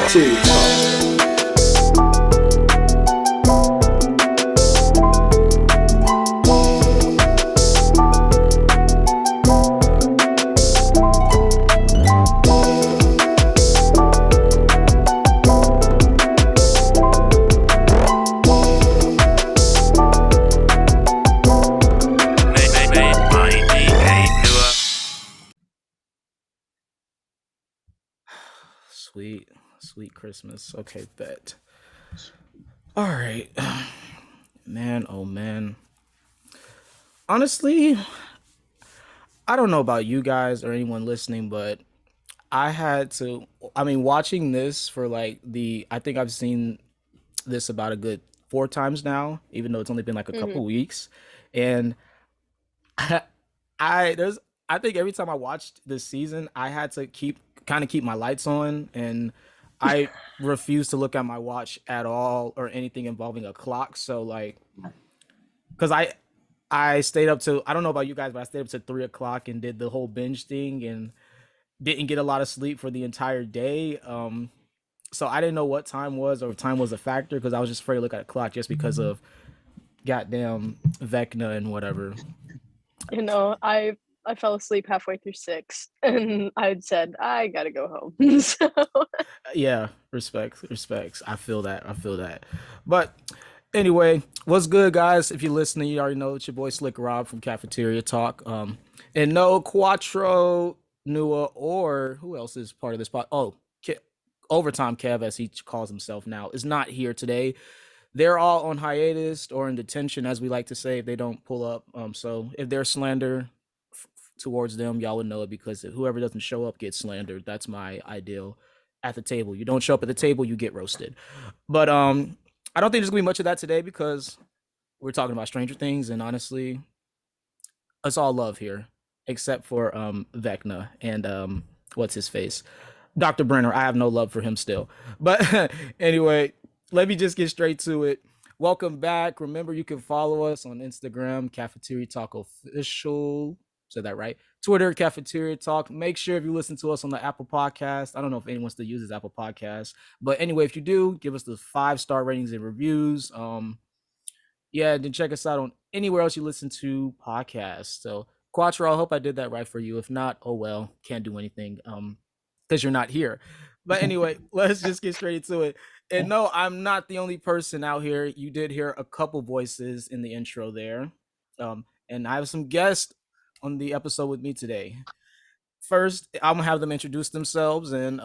Cafeteria Talk. Sweet Christmas. Okay, bet. All right. Man, oh man. Honestly, I don't know about you guys or anyone listening, but watching this for I think I've seen this about a good 4 times now, even though it's only been like a couple weeks. And I there's I think every time I watched this season, I had to keep my lights on, and I refuse to look at my watch at all or anything involving a clock. So because I stayed up to, I don't know about you guys, but I stayed up to 3 o'clock and did the whole binge thing and didn't get a lot of sleep for the entire day. So I didn't know what time was, or if time was a factor, because I was just afraid to look at a clock just because of goddamn Vecna and whatever. I fell asleep halfway through 6, and I had said I gotta go home. So Yeah, respects. I feel that. But anyway, what's good, guys? If you're listening, you already know it's your boy Slik Rob from Cafeteria Talk. And no Quattro, Nua, or who else is part of this pod? Oh, Overtime Kev, as he calls himself now, is not here today. They're all on hiatus or in detention, as we like to say, if they don't pull up. So if there's slander towards them, y'all would know it, because whoever doesn't show up gets slandered. That's my ideal at the table. You don't show up at the table, you get roasted. But I don't think there's gonna be much of that today, because we're talking about Stranger Things, and honestly, it's all love here, except for Vecna and what's his face, Dr. Brenner. I have no love for him still. But anyway, let me just get straight to it. Welcome back. Remember, you can follow us on Instagram, Cafeteria Talk Official. Said that right? Twitter, Cafeteria Talk. Make sure if you listen to us on the Apple Podcast. I don't know if anyone still uses Apple Podcasts, but anyway, if you do, give us the 5-star ratings and reviews. Then check us out on anywhere else you listen to podcasts. So, Quattro, I hope I did that right for you. If not, oh well, can't do anything because you're not here. But anyway, let's just get straight into it. And no, I'm not the only person out here. You did hear a couple voices in the intro there. And I have some guests on the episode with me today. First, I'm gonna have them introduce themselves, and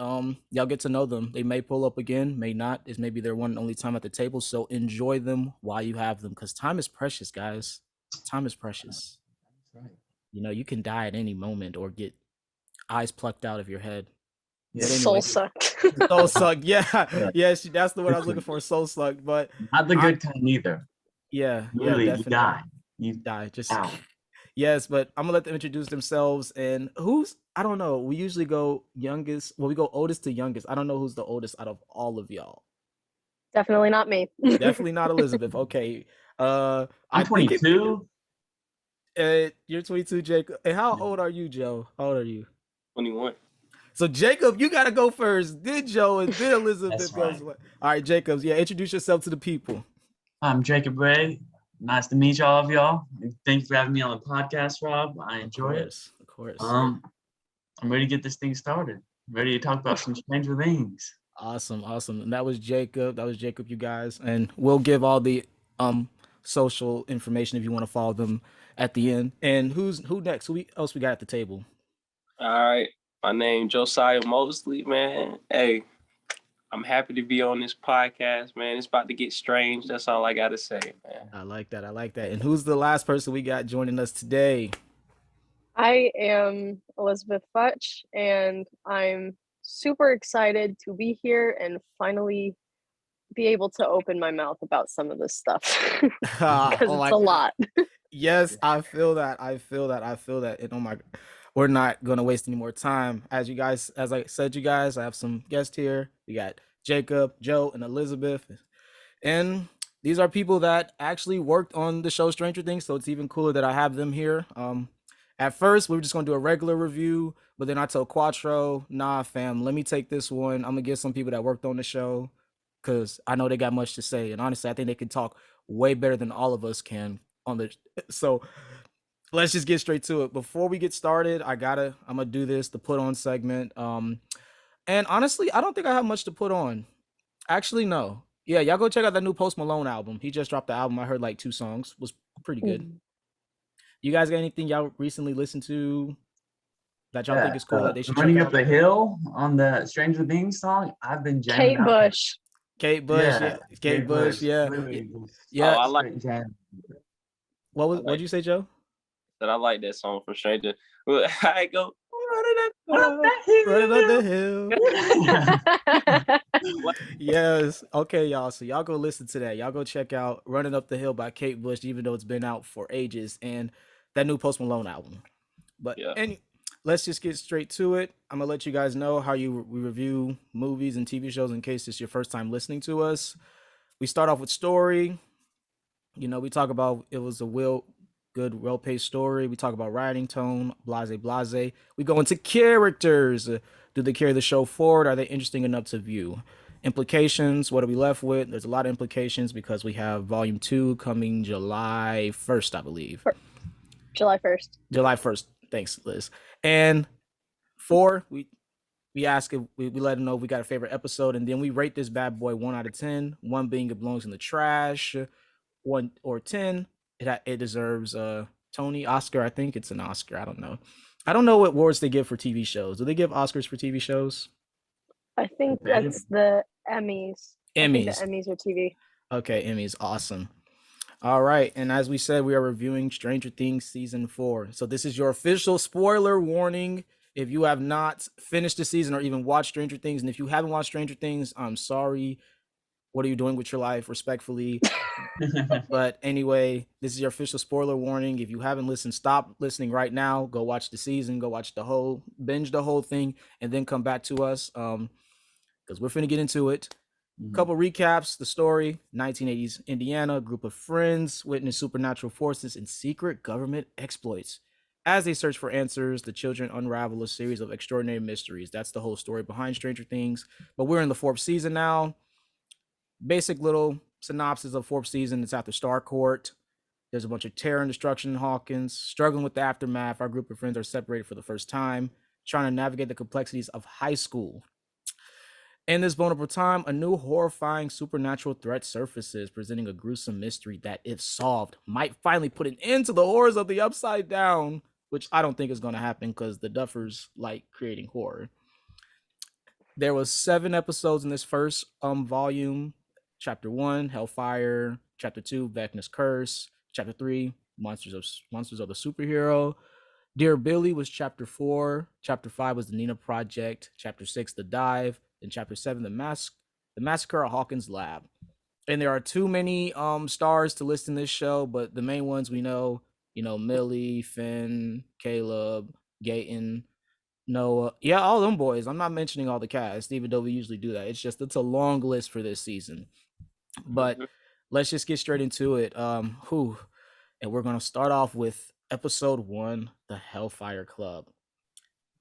y'all get to know them. They may pull up again, may not. It's maybe their one and only time at the table, so enjoy them while you have them, because time is precious, guys. Time is precious. That's right. You know, you can die at any moment or get eyes plucked out of your head. But anyway, soul sucked. Soul sucked. Yeah, that's the word I was looking for. Soul sucked, but not the good kind either. Yeah, really, definitely. You die. Just yes, but I'm gonna let them introduce themselves. And I don't know. We usually go youngest. Well, we go oldest to youngest. I don't know who's the oldest out of all of y'all. Definitely not me. Definitely not Elizabeth. Okay. I'm 22. You're 22, Jacob. And how old are you, Joe? How old are you? 21. So Jacob, you gotta go first. Then Joe, and then Elizabeth goes. Right. All right, Jacob. Yeah, introduce yourself to the people. I'm Jacob Ray. Nice to meet all of y'all. Thank you for having me on the podcast, Rob. I enjoy it. Of course. I'm ready to get this thing started. I'm ready to talk about some Stranger Things. Awesome. And that was Jacob. You guys. And we'll give all the social information if you want to follow them at the end. And who next? Who else we got at the table? All right. My name Josiah Mosley, man. Hey, I'm happy to be on this podcast, man. It's about to get strange. That's all I got to say, man. I like that. And who's the last person we got joining us today? I am Elizabeth Futch, and I'm super excited to be here and finally be able to open my mouth about some of this stuff, because it's a lot. Yes, I feel that. And oh my, we're not going to waste any more time. As I said, I have some guests here. We got Jacob, Joe, and Elizabeth. And these are people that actually worked on the show Stranger Things, so it's even cooler that I have them here. At first, we were just gonna do a regular review, but then I told Quattro, nah, fam, let me take this one. I'm gonna get some people that worked on the show because I know they got much to say. And honestly, I think they can talk way better than all of us can on the so let's just get straight to it. Before we get started, I'm gonna do this, the put on segment. And honestly, I don't think I have much to put on. Actually, no. Yeah, y'all go check out that new Post Malone album. He just dropped the album. I heard like 2 songs. Was pretty good. You guys got anything y'all recently listened to that y'all think is cool that they should check Running out? Up the Hill on the Stranger Things song. I've been jamming Kate out. Bush. Kate Bush, yeah. Kate Bush, yeah. Literally, Yeah. Oh, I like What'd you say, Joe? that. I like that song from Stranger. Well, I go Running up the hill. What? Yes. Okay, y'all. So y'all go listen to that. Y'all go check out Running Up the Hill by Kate Bush, even though it's been out for ages, and that new Post Malone album. But Yeah. let's just get straight to it. I'm gonna let you guys know how we review movies and TV shows in case it's your first time listening to us. We start off with story. You know, we talk about it was a well-paced story. We talk about writing, tone, blase blase. We go into characters. Do they carry the show forward? Are they interesting enough to view? Implications. What are we left with? There's a lot of implications because we have Volume 2 coming July 1st, I believe. July 1st. July 1st. Thanks, Liz. And 4, we ask if we let them know if we got a favorite episode, and then we rate this bad boy 1 out of 10. 1 being it belongs in the trash. 1 or 10, it deserves Tony, Oscar. I think it's an Oscar. I don't know. I don't know what awards they give for TV shows. Do they give Oscars for TV shows? I think that's the Emmys. Emmys. I think the Emmys are TV. Okay, Emmys. Awesome. All right. And as we said, we are reviewing Stranger Things Season 4. So this is your official spoiler warning. If you have not finished the season or even watched Stranger Things, and if you haven't watched Stranger Things, I'm sorry. What are you doing with your life? Respectfully. But anyway, this is your official spoiler warning. If you haven't listened, stop listening right now. Go watch the season. Go watch binge the whole thing, and then come back to us. Because we're finna get into it. Couple recaps. The story: 1980s Indiana. A group of friends witness supernatural forces and secret government exploits. As they search for answers, the children unravel a series of extraordinary mysteries. That's the whole story behind Stranger Things. But we're in the 4th season now. Basic little synopsis of 4th season. It's after Starcourt. There's a bunch of terror and destruction in Hawkins. Struggling with the aftermath, our group of friends are separated for the first time, trying to navigate the complexities of high school. In this vulnerable time, a new horrifying supernatural threat surfaces, presenting a gruesome mystery that, if solved, might finally put an end to the horrors of the Upside Down, which I don't think is going to happen because the Duffers like creating horror. There was 7 episodes in this first volume. Chapter 1, Hellfire. Chapter 2, Vecna's Curse. Chapter 3, Monsters of the Superhero. Dear Billy was Chapter 4. Chapter 5 was the Nina Project. Chapter 6, The Dive. And Chapter 7, The Massacre at Hawkins Lab. And there are too many stars to list in this show, but the main ones we know, Millie, Finn, Caleb, Gaten, Noah. Yeah, all them boys. I'm not mentioning all the cast, even though we usually do that. It's a long list for this season. But let's just get straight into it. And we're gonna start off with episode 1, the Hellfire Club.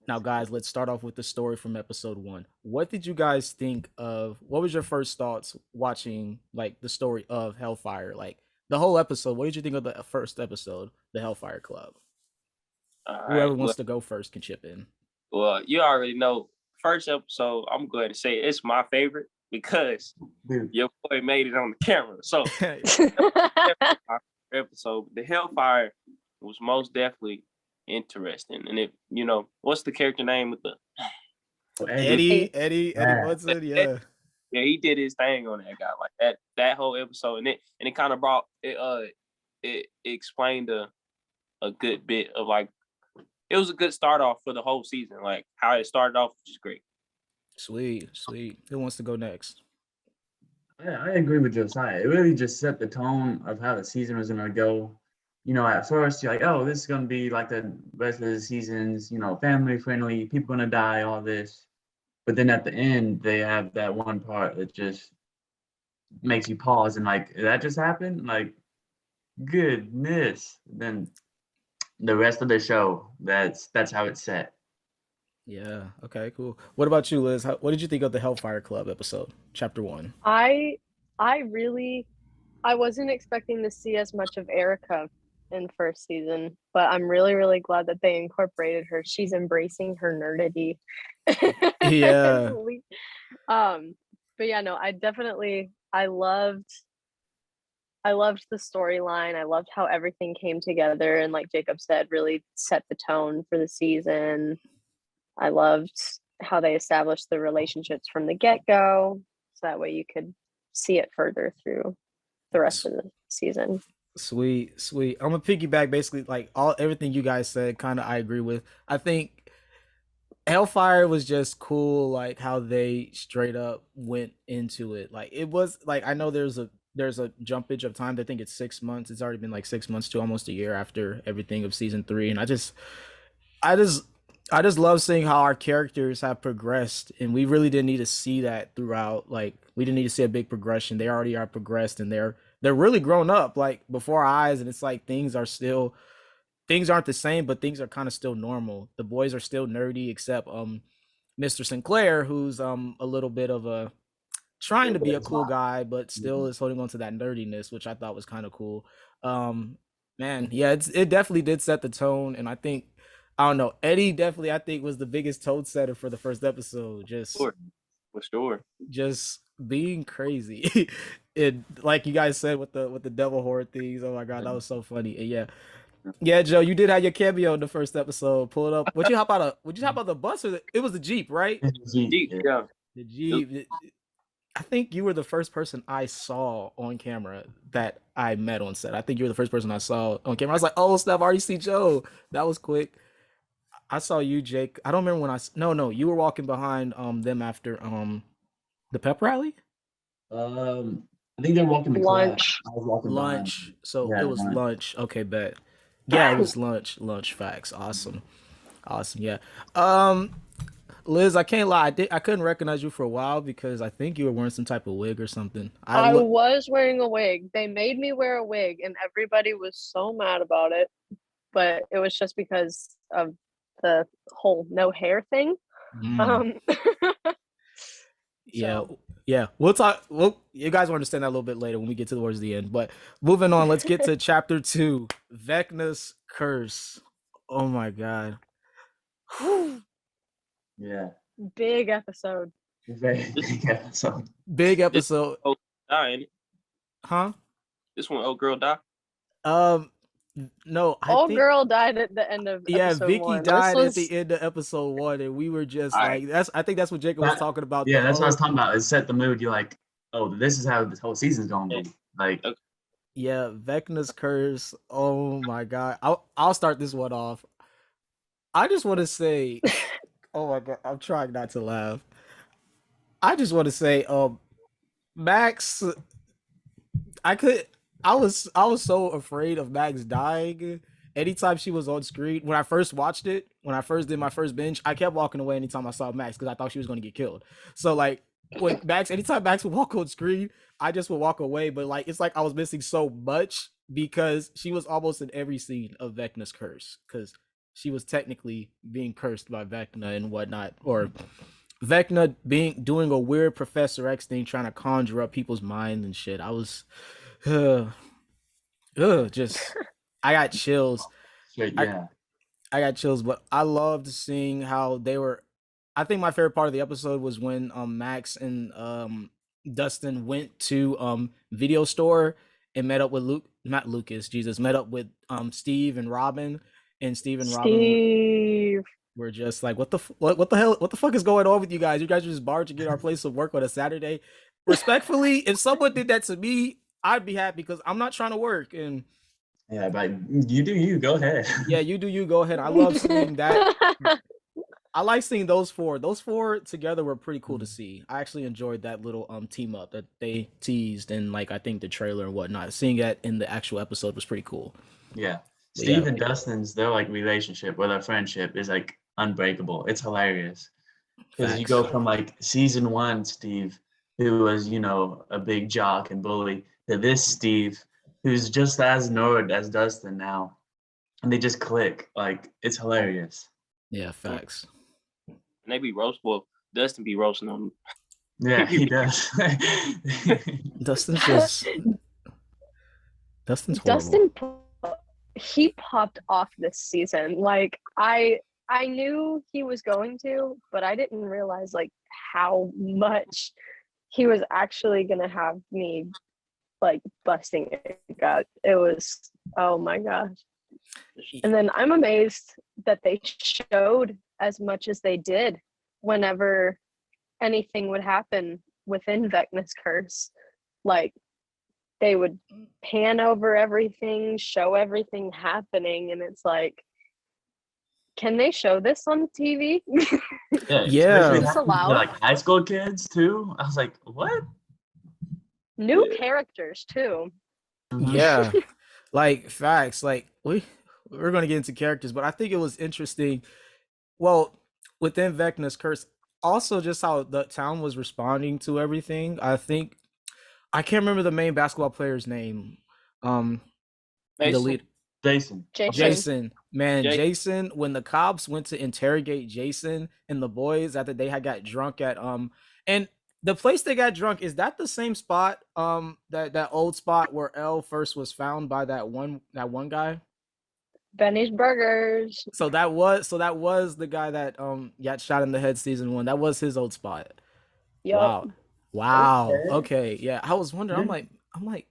Now, guys, let's start off with the story from episode 1. What did you guys think of? What was your first thoughts watching like the story of Hellfire? Like the whole episode. What did you think of the first episode, the Hellfire Club? Whoever wants to go first can chip in. Well, you already know. First episode, I'm going to say it's my favorite because your boy made it on the camera. So my episode, the Hellfire, was most definitely interesting. And what's the character name with the Eddie Munson? Yeah, he did his thing on that guy, like that whole episode, and it kind of brought it explained a good bit of like. It was a good start off for the whole season, like how it started off, which is great. Sweet. Who wants to go next? I agree with Josiah. It really just set the tone of how the season was going to go. At first, you're like, oh, this is going to be like the rest of the seasons, family friendly, people going to die, all this. But then at the end, they have that one part that just makes you pause and like, did that just happen? Like, goodness. Then the rest of the show, that's how it's set. Yeah. Okay. Cool. What about you, Liz? What did you think of the Hellfire Club episode, chapter 1? I really I wasn't expecting to see as much of Erica in first season, but I'm really, really glad that they incorporated her. She's embracing her nerdity. Yeah. But yeah, no, I loved the storyline. I loved how everything came together and, like Jacob said, really set the tone for the season. I loved how they established the relationships from the get-go, so that way you could see it further through the rest of the season. Sweet. I'm gonna piggyback basically like everything you guys said. Kind of, I agree with. I think Hellfire was just cool, like how they straight up went into it. Like it was like, I know there's a jumpage of time. I think it's 6 months. It's already been like 6 months to almost a year after everything of season 3, and I just love seeing how our characters have progressed, and we really didn't need to see that throughout. Like we didn't need to see a big progression. They already are progressed, and they're really grown up like before our eyes, and it's like things aren't the same, but things are kind of still normal. The boys are still nerdy, except Mr. Sinclair, who's a little bit of a trying to be a cool guy, but still is holding on to that nerdiness, which I thought was kind of cool. Man, yeah, it definitely did set the tone, and I think, I don't know, Eddie definitely, I think, was the biggest tone setter for the first episode. For sure. Just being crazy. It, like you guys said, with the devil horror things. Oh my god, that was so funny. And yeah, Joe, you did have your cameo in the first episode. Pull it up. Would you hop out the bus, or it was the Jeep, right? Jeep, yeah. The Jeep. I think you were the first person I saw on camera that I met on set. I think you were the first person I saw on camera. I was like, oh, snap, I already see Joe. That was quick. I saw you, Jake. I don't remember when no, you were walking behind them after the pep rally. I think they're walking to lunch. I was walking lunch. behind. So yeah, it was lunch. Okay, bet. Yeah, it was lunch. Lunch facts. Awesome. Yeah. Liz, I can't lie. I couldn't recognize you for a while because I think you were wearing some type of wig or something. I was wearing a wig. They made me wear a wig, and everybody was so mad about it. But it was just because of the whole no hair thing. Yeah. We'll talk. You guys will understand that a little bit later when we get towards the end. But moving on, let's get to chapter 2, Vecna's Curse. Oh my god. Yeah. Big episode. Very big episode. Big episode. Oh, ain't it? Huh? This one, old girl die? No. Girl died at the end of episode Vicky 1. died at the end of episode 1, and we were just like, I think that's what Jacob was talking about. Yeah, that's what I was talking about. It set the mood. You're like, oh, this is how this whole season's going to be. Like, yeah, Vecna's Curse. Oh my god. I'll start this one off. I just want to say, oh my god, I'm trying not to laugh. I just want to say, Max, I was so afraid of Max dying. Anytime she was on screen, when I first watched it, when I first did my first binge, I kept walking away anytime I saw Max because I thought she was going to get killed. So like, anytime Max would walk on screen, I just would walk away. But like, it's like I was missing so much because she was almost in every scene of Vecna's curse, because she was technically being cursed by Vecna and whatnot, or Vecna doing a weird Professor X thing, trying to conjure up people's minds and shit. I was, just, I got chills. Yeah. I got chills, but I loved seeing how they were. I think my favorite part of the episode was when Max and Dustin went to video store and met up with met up with Steve and Robin, and Robin were just like, what the fuck is going on with you guys? You guys are just barging in our place of work on a Saturday. Respectfully, if someone did that to me, I'd be happy because I'm not trying to work. And yeah, but you do you, go ahead. Yeah, you do you, go ahead. I love seeing that. I like seeing those four. Those four together were pretty cool to see. I actually enjoyed that little team up that they teased in, like, I think the trailer and whatnot. Seeing that in the actual episode was pretty cool. Yeah. Steve and Dustin's, their like relationship or their friendship is like unbreakable. It's hilarious. Because you go from like season 1 Steve, who was, a big jock and bully, to this Steve, who's just as nerd as Dustin now. and they just click. Like, it's hilarious. Yeah, facts. And they be roast. Well, Dustin be roasting them. Yeah, he does. Dustin's horrible. Dustin, he popped off this season. Like, I knew he was going to, but I didn't realize like how much he was actually gonna have me like busting it. God, it was, oh my gosh. And then I'm amazed that they showed as much as they did whenever anything would happen within Vecna's curse. Like, they would pan over everything, show everything happening, and it's like, can they show this on TV? Yeah. Is this allowed? Like high school kids too. I was like, what? New characters too. Yeah. Like, facts. Like, we're going to get into characters, but I think it was interesting. Well, within Vecna's curse, also just how the town was responding to everything. I think I can't remember the main basketball player's name. The lead. Jason. Man, Jason, when the cops went to interrogate Jason and the boys after they had got drunk at and the place they got drunk, is that the same spot that old spot where Elle first was found by that one guy? Benny's Burgers. So that was the guy that got shot in the head season 1. That was his old spot. Yep. Wow. Okay. Yeah. I was wondering. I'm like,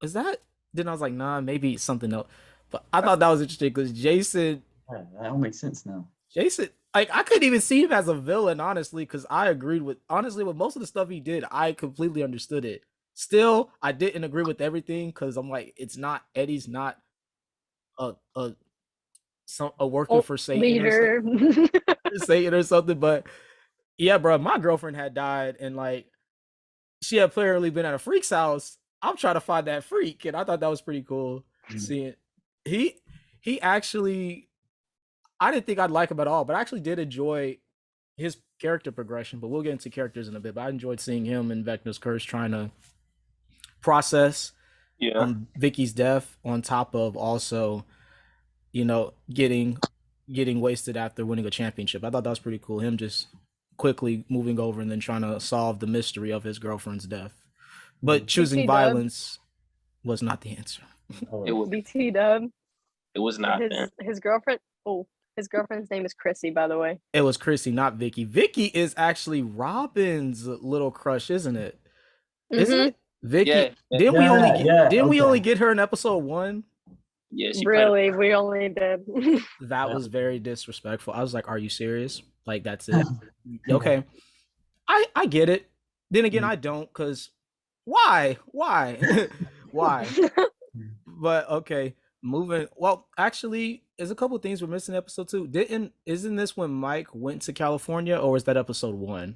is that? Then I was like, nah, maybe something else. But I thought that was interesting because Jason. That don't make sense now. Jason, like, I couldn't even see him as a villain, honestly, because I agreed with most of the stuff he did. I completely understood it. Still, I didn't agree with everything because I'm like, Eddie's not a working for Satan leader. Satan or something. But yeah, bro, my girlfriend had died and like she had clearly been at a freak's house. I'm trying to find that freak, and I thought that was pretty cool. Seeing he actually, I didn't think I'd like him at all, but I actually did enjoy his character progression. But we'll get into characters in a bit. But I enjoyed seeing him in Vecna's curse trying to process Vicky's death on top of also, getting wasted after winning a championship. I thought that was pretty cool. Him just quickly moving over and then trying to solve the mystery of his girlfriend's death. But choosing violence was not the answer. It was BT Dub. It was not. His girlfriend. Oh, his girlfriend's name is Chrissy, by the way. It was Chrissy, not Vicky. Vicky is actually Robin's little crush, isn't it? Mm-hmm. Isn't it? Vicky. Yeah. Didn't we only get her in episode 1? Yeah, really, we only did. That was very disrespectful. I was like, "Are you serious? Like, that's it?" Okay, I get it. Then again, I don't, because why? Why? But okay, moving. Well, actually, there's a couple of things we're missing in episode 2. Isn't this when Mike went to California, or is that episode 1?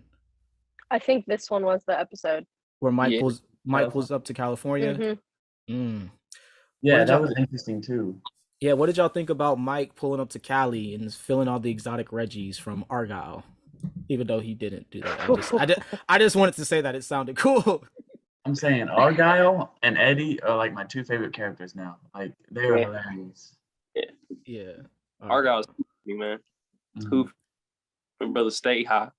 I think this one was the episode where Mike pulls up to California. Mm-hmm. Yeah, that was interesting too. Yeah, what did y'all think about Mike pulling up to Cali and filling all the exotic Reggies from Argyle? Even though he didn't do that, I just wanted to say that it sounded cool. I'm saying Argyle and Eddie are like my 2 favorite characters now. Like, they are hilarious. Yeah. Argyle's man. Who, brother, stay high.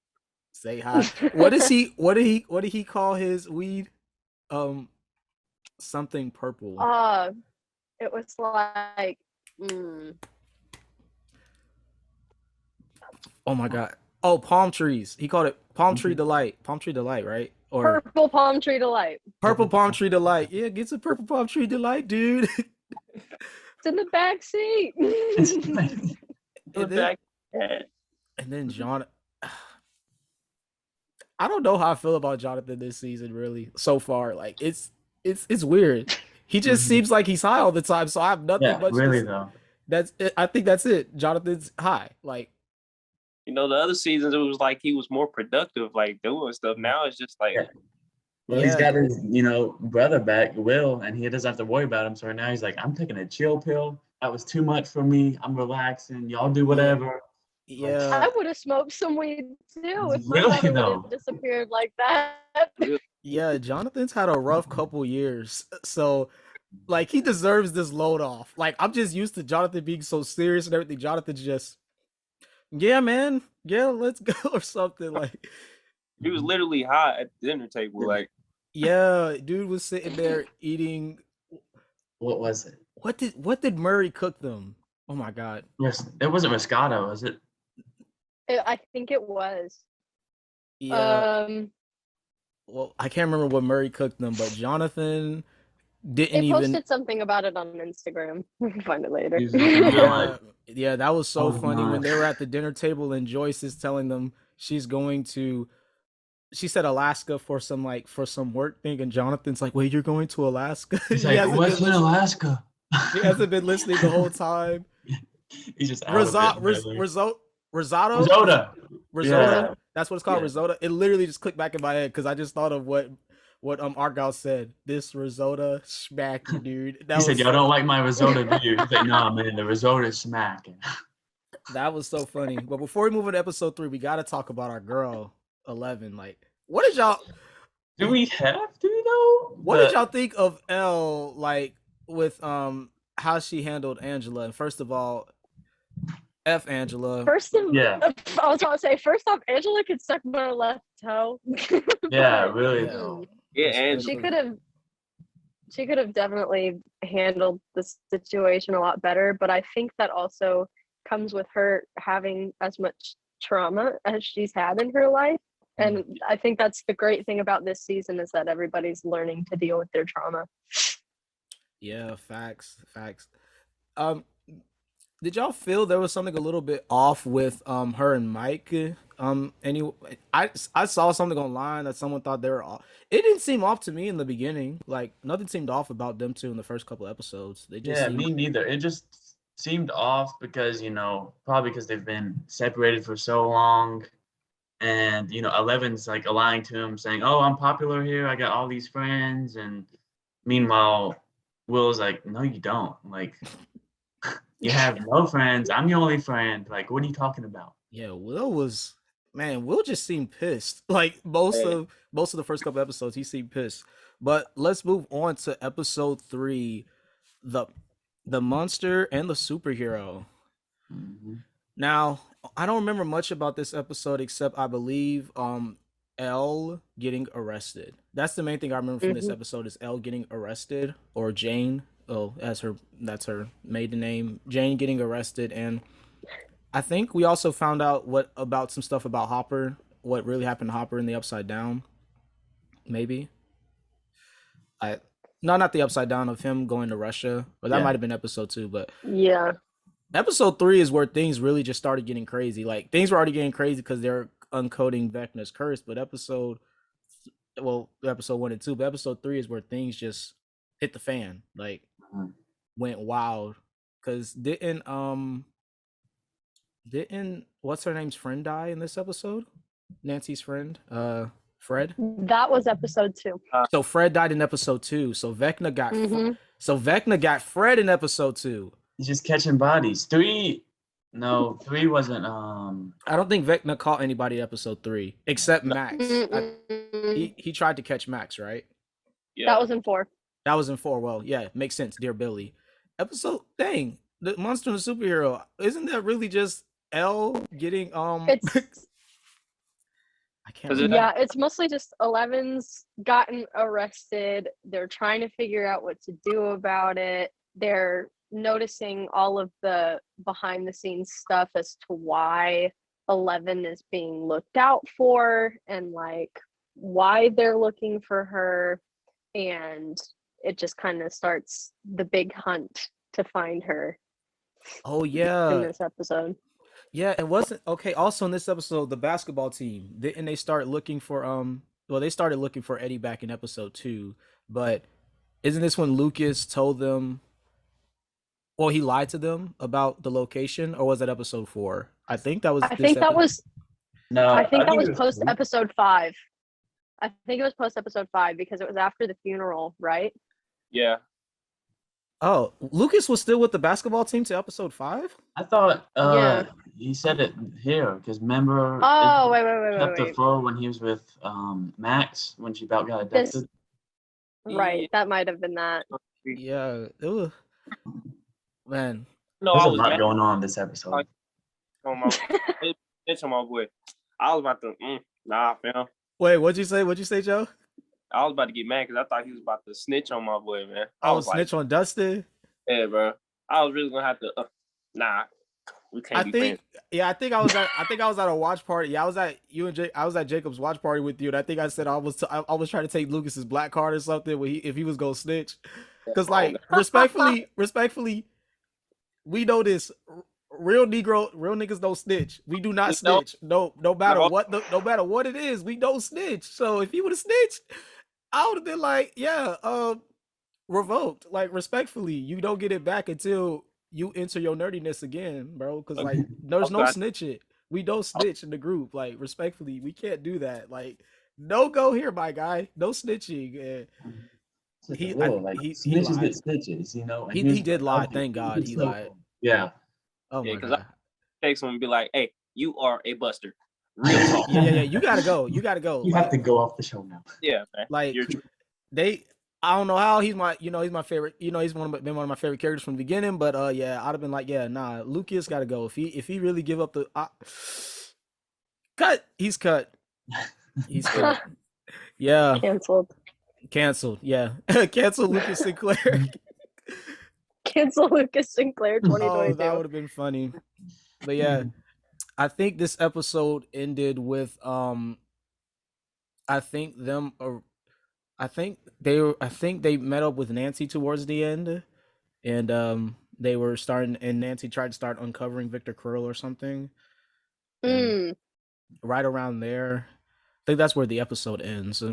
Stay high. What did he call his weed? Something purple. It was like. Oh my god. Oh, palm trees. He called it palm tree delight. Palm tree delight, right? Or purple palm tree delight. Purple palm tree delight. Yeah, get some purple palm tree delight, dude. It's in the back seat. And then John. I don't know how I feel about Jonathan this season, really, so far. Like, it's weird. He just seems like he's high all the time, so I have nothing much really to say. Though. That's it. I think that's it. Jonathan's high. Like, the other seasons it was like he was more productive, like doing stuff. Now it's just like he's got his, brother back, Will, and he doesn't have to worry about him. So now he's like, I'm taking a chill pill. That was too much for me. I'm relaxing. Y'all do whatever. Yeah. I would have smoked some weed too if my brother would have disappeared like that. Yeah, Jonathan's had a rough couple years. So Like, he deserves this load off. Like, I'm just used to Jonathan being so serious and everything. Jonathan's just, yeah, man, yeah, let's go or something. Like, He was literally high at the dinner table. Like, yeah, dude was sitting there eating. What was it? What did Murray cook them? Oh my god. Yes, it wasn't Moscato, was it? I think it was. Yeah. Well, I can't remember what Murray cooked them, but Jonathan didn't They posted something about it on Instagram. We can find it later. Yeah, that was so funny when they were at the dinner table and Joyce is telling them she's going to. She said Alaska for some work thing, and Jonathan's like, "Wait, you're going to Alaska?" He's like, "What's in Alaska?" He hasn't been listening the whole time. He's just risotto. Risotto. Yeah. That's what it's called, risotto. It literally just clicked back in my head because I just thought of what Argyle said. This risotto smacking, dude. He said, "Y'all don't like my risotto, do you?" He's like, "No, man, the risotto is smacking." That was so funny. But before we move into episode 3, we got to talk about our girl 11. Like, what did y'all? Do we have to though? What did y'all think of Elle? Like, with how she handled Angela? And first of all, F Angela. I was gonna say, first off, Angela could suck my left toe. Yeah, really. Yeah, and she could have definitely handled the situation a lot better. But I think that also comes with her having as much trauma as she's had in her life. And I think that's the great thing about this season is that everybody's learning to deal with their trauma. Yeah, facts. Did y'all feel there was something a little bit off with her and Mike? Anyway, I saw something online that someone thought they were off. It didn't seem off to me in the beginning. Like, nothing seemed off about them two in the first couple episodes. They just me neither. It just seemed off because, probably because they've been separated for so long. And, 11's like lying to him saying, "Oh, I'm popular here. I got all these friends." And meanwhile, Will's like, "No, you don't. Like, you have no friends. I'm your only friend. Like, what are you talking about?" Yeah, Will just seemed pissed. Like, most of the first couple episodes, he seemed pissed. But let's move on to episode 3, the monster and the superhero. Mm-hmm. Now, I don't remember much about this episode except I believe Elle getting arrested. That's the main thing I remember from this episode is Elle getting arrested, or Jane. Oh, that's her maiden name. Jane getting arrested, and I think we also found out about some stuff about Hopper, what really happened to Hopper in the Upside Down. Maybe. Not the Upside Down of him going to Russia, or that might have been episode 2, but yeah. Episode 3 is where things really just started getting crazy. Like, things were already getting crazy because they're uncoding Vecna's curse, but episode 1 and 2, but episode 3 is where things just hit the fan. Like, went wild. Because didn't what's her name's friend die in this episode? Nancy's friend, Fred. That was episode 2. So Fred died in episode 2. So Vecna got Fred in episode 2. He's just catching bodies. 3 wasn't. I don't think Vecna caught anybody in episode 3 except Max. He tried to catch Max, right? Yeah. That was in 4. That was in 4. Well, yeah, makes sense. Dear Billy. The monster and the superhero. Isn't that really just Elle getting It's I can't. Yeah, it's mostly just 11's gotten arrested. They're trying to figure out what to do about it. They're noticing all of the behind the scenes stuff as to why 11 is being looked out for and like why they're looking for her, and it just kind of starts the big hunt to find her. Oh yeah, in this episode. Yeah, it wasn't okay. Also in this episode, the basketball team didn't they start looking for they started looking for Eddie back in episode 2, but isn't this when Lucas told them? Well, he lied to them about the location, or was that episode 4? I think that was. I think that was post episode 5. I think it was post episode 5 because it was after the funeral, right? Yeah. Oh, Lucas was still with the basketball team to episod 5? I thought he said it here because remember. Oh, wait. Chapter 4 when he was with Max when she about got abducted. Right, that might have been that. Yeah. Ooh. Man. No, There's I a was lot mad going on this episode. on my snitch on my boy. I was about to nah, fam. Wait, what'd you say? What'd you say, Joe? I was about to get mad because I thought he was about to snitch on my boy, man. I Oh, was snitch like, on Dustin? yeah, bro. I was really gonna have to. Nah, we can't be friends. I think I was at a watch party. Yeah, I was at Jacob's watch party with you, and I think I said I was trying to take Lucas's black card or something if he was gonna snitch. Because like respectfully, we know this. Real niggas don't snitch. We do not snitch. No matter what it is, we don't snitch. So if he would have snitched, I would have been like, yeah, revoked. Like respectfully, you don't get it back until you enter your nerdiness again, bro. Because like there's no snitching. We don't snitch in the group. Like respectfully, we can't do that. Like no go here, my guy. No snitching. He snitches get stitches, you know. And he did lie. Thank God he lied. Yeah. Oh my God. I text him and be like, "Hey, you are a buster." Real talk. Yeah. You gotta go. You have to go off the show now. Yeah, man. Like I don't know how he's my favorite. He's been one of my favorite characters from the beginning. But yeah, I'd have been like, yeah, nah, Lucas gotta go. If he really give up the cut, he's cut. He's cut. Yeah. Canceled. Yeah. Cancel Lucas Sinclair. Cancel Lucas Sinclair 2022. Oh, that would have been funny. But yeah, I think this episode ended with I think they met up with Nancy towards the end, and they were starting, and Nancy tried to start uncovering Victor Krill or something. Right around there, I think that's where the episode ends.